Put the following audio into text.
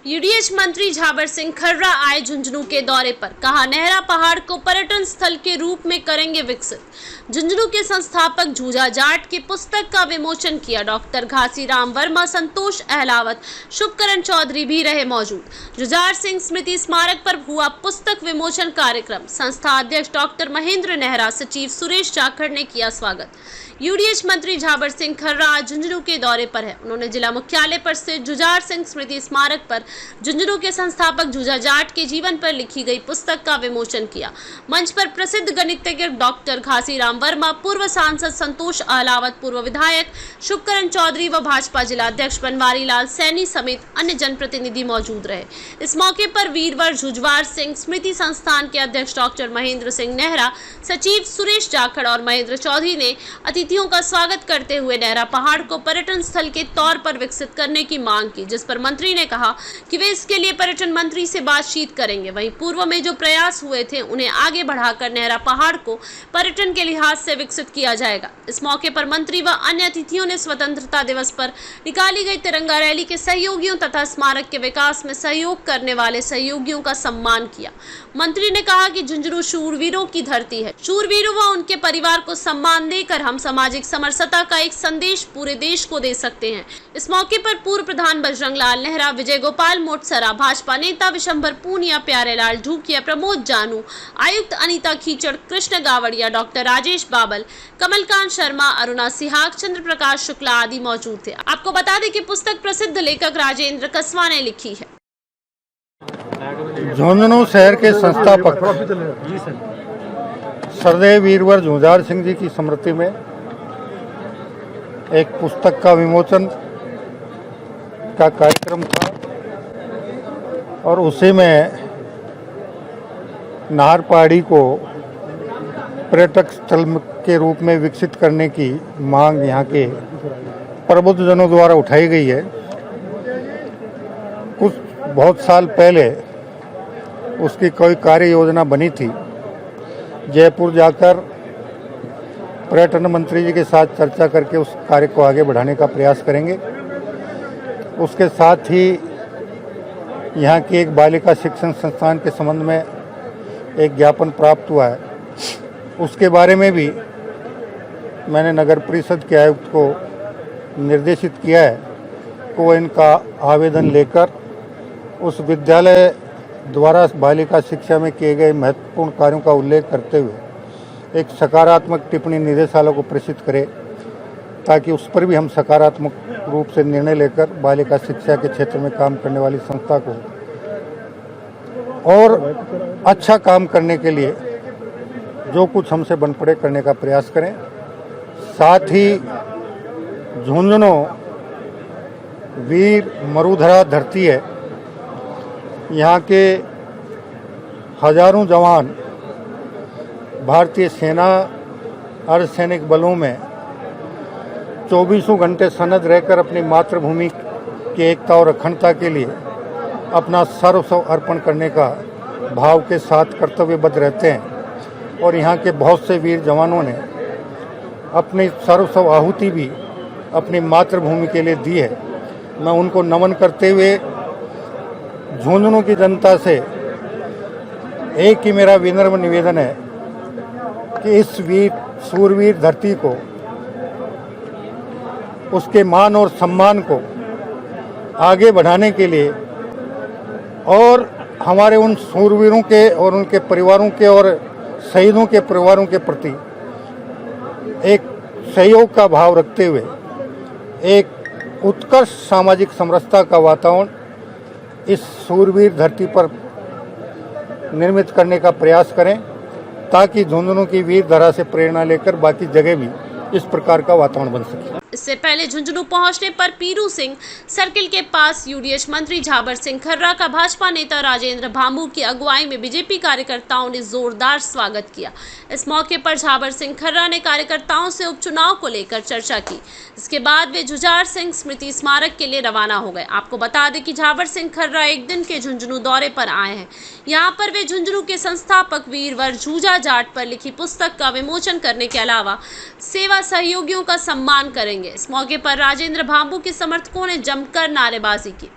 UDH मंत्री झाबर सिंह खर्रा आए झुंझुनू के दौरे पर। कहा, नेहरा पहाड़ को पर्यटन स्थल के रूप में करेंगे विकसित। झुंझुनू के संस्थापक झूजा जाट की पुस्तक का विमोचन किया। डॉक्टर घासीराम वर्मा, संतोष अहलावत, शुभकरण चौधरी भी रहे मौजूद। जुझार सिंह स्मृति स्मारक पर हुआ पुस्तक विमोचन कार्यक्रम। संस्था अध्यक्ष डॉक्टर महेंद्र नेहरा, सचिव सुरेश जाखड़ ने किया स्वागत। यूडीएच मंत्री झाबर सिंह खर्रा आज झुंझुनू के दौरे पर है। उन्होंने जिला मुख्यालय पर स्थित जुझार सिंह स्मृति स्मारक पर झुंझुनू के संस्थापक झूजा जाट के जीवन पर लिखी गई पुस्तक का विमोचन किया। मंच पर प्रसिद्ध गणितज्ञ डॉक्टर घासीराम वर्मा, पूर्व सांसद संतोष अहलावत, पूर्व विधायक शुभकरण चौधरी व भाजपा जिला अध्यक्ष बनवारी लाल सैनी समेत अन्य जनप्रतिनिधि मौजूद रहे। इस मौके पर वीरवर झुझवार सिंह स्मृति संस्थान के अध्यक्ष डॉक्टर महेंद्र सिंह नेहरा, सचिव सुरेश जाखड़ और महेंद्र चौधरी ने अतिथियों का स्वागत करते हुए नेहरा पहाड़ को पर्यटन स्थल के तौर पर विकसित करने की मांग की, जिस पर मंत्री ने कहा कि वे इसके लिए पर्यटन मंत्री से बातचीत करेंगे। वहीं पूर्व में जो प्रयास हुए थे उन्हें आगे बढ़ाकर नेहरा पहाड़ को पर्यटन के लिहाज से विकसित किया जाएगा। इस मौके पर मंत्री व अन्य अतिथियों ने स्वतंत्रता दिवस पर निकाली गई तिरंगा रैली के सहयोगियों तथा स्मारक के विकास में सहयोग करने वाले सहयोगियों का सम्मान किया। मंत्री ने कहा कि झुंझुनू शूरवीरों की धरती है। शूरवीरों व उनके परिवार को सम्मान देकर हम सामाजिक समरसता का एक संदेश पूरे देश को दे सकते हैं। इस मौके पर पूर्व प्रधान बजरंग लाल नेहरा, विजय गोपाल मोटसरा, भाजपा नेता विशंभर पूनिया, प्यारेलाल ढूकिया, प्रमोद जानू, आयुक्त अनीता खीचड़, कृष्ण गावड़िया, डॉक्टर राजेश बाबल, कमलकांत शर्मा, अरुणा सिहाग, चंद्र प्रकाश शुक्ला आदि मौजूद थे। आपको बता दें कि पुस्तक प्रसिद्ध लेखक राजेंद्र कसवा ने लिखी है। झुंझुनू शहर के संस्थापक सरदेव वीरवर झूझार सिंह जी की स्मृति में एक पुस्तक का विमोचन का कार्यक्रम था और उसी में नाहर पहाड़ी को पर्यटक स्थल के रूप में विकसित करने की मांग यहाँ के प्रबुद्ध जनों द्वारा उठाई गई है। कुछ बहुत साल पहले उसकी कोई कार्य योजना बनी थी। जयपुर जाकर पर्यटन मंत्री जी के साथ चर्चा करके उस कार्य को आगे बढ़ाने का प्रयास करेंगे। उसके साथ ही यहाँ की एक बालिका शिक्षण संस्थान के संबंध में एक ज्ञापन प्राप्त हुआ है, उसके बारे में भी मैंने नगर परिषद के आयुक्त को निर्देशित किया है कि वो इनका आवेदन लेकर उस विद्यालय द्वारा बालिका शिक्षा में किए गए महत्वपूर्ण कार्यों का उल्लेख करते हुए एक सकारात्मक टिप्पणी निदेशालय को प्रेषित करें, ताकि उस पर भी हम सकारात्मक रूप से निर्णय लेकर बालिका शिक्षा के क्षेत्र में काम करने वाली संस्था को और अच्छा काम करने के लिए जो कुछ हमसे बन पड़े करने का प्रयास करें। साथ ही झुंझुनू वीर मरुधरा धरती है। यहाँ के हजारों जवान भारतीय सेना अर्धसैनिक बलों में 24 घंटे सनद रहकर अपनी मातृभूमि की एकता और अखंडता के लिए अपना सर्वस्व अर्पण करने का भाव के साथ कर्तव्यबद्ध रहते हैं और यहाँ के बहुत से वीर जवानों ने अपनी सर्वस्व आहुति भी अपनी मातृभूमि के लिए दी है। मैं उनको नमन करते हुए झुंझुनू की जनता से एक ही मेरा विनम्र निवेदन है कि इस शूरवीर धरती को, उसके मान और सम्मान को आगे बढ़ाने के लिए और हमारे उन शूरवीरों के और उनके परिवारों के और शहीदों के परिवारों के प्रति एक सहयोग का भाव रखते हुए एक उत्कृष्ट सामाजिक समरसता का वातावरण इस शूरवीर धरती पर निर्मित करने का प्रयास करें, ताकि झुंझुनू की वीर धरा से प्रेरणा लेकर बाकी जगह भी इस प्रकार का वातावरण बन सके। इससे पहले झुंझुनू पहुंचने पर पीरू सिंह सर्किल के पास यूडीएच मंत्री झाबर सिंह खर्रा का भाजपा नेता राजेंद्र भांबू की अगुवाई में बीजेपी कार्यकर्ताओं ने जोरदार स्वागत किया। इस मौके पर झाबर सिंह खर्रा ने कार्यकर्ताओं से उपचुनाव को लेकर चर्चा की। इसके बाद वे जुझार सिंह स्मृति स्मारक के लिए रवाना हो गए। आपको बता दें कि झाबर सिंह खर्रा एक दिन के झुंझुनू दौरे पर आए हैं। यहाँ पर वे झुंझुनू के संस्थापक वीरवर झूजा जाट पर लिखी पुस्तक का विमोचन करने के अलावा सेवा सहयोगियों का सम्मान करेंगे। इस मौके पर राजेंद्र भांबू के समर्थकों ने जमकर नारेबाजी की।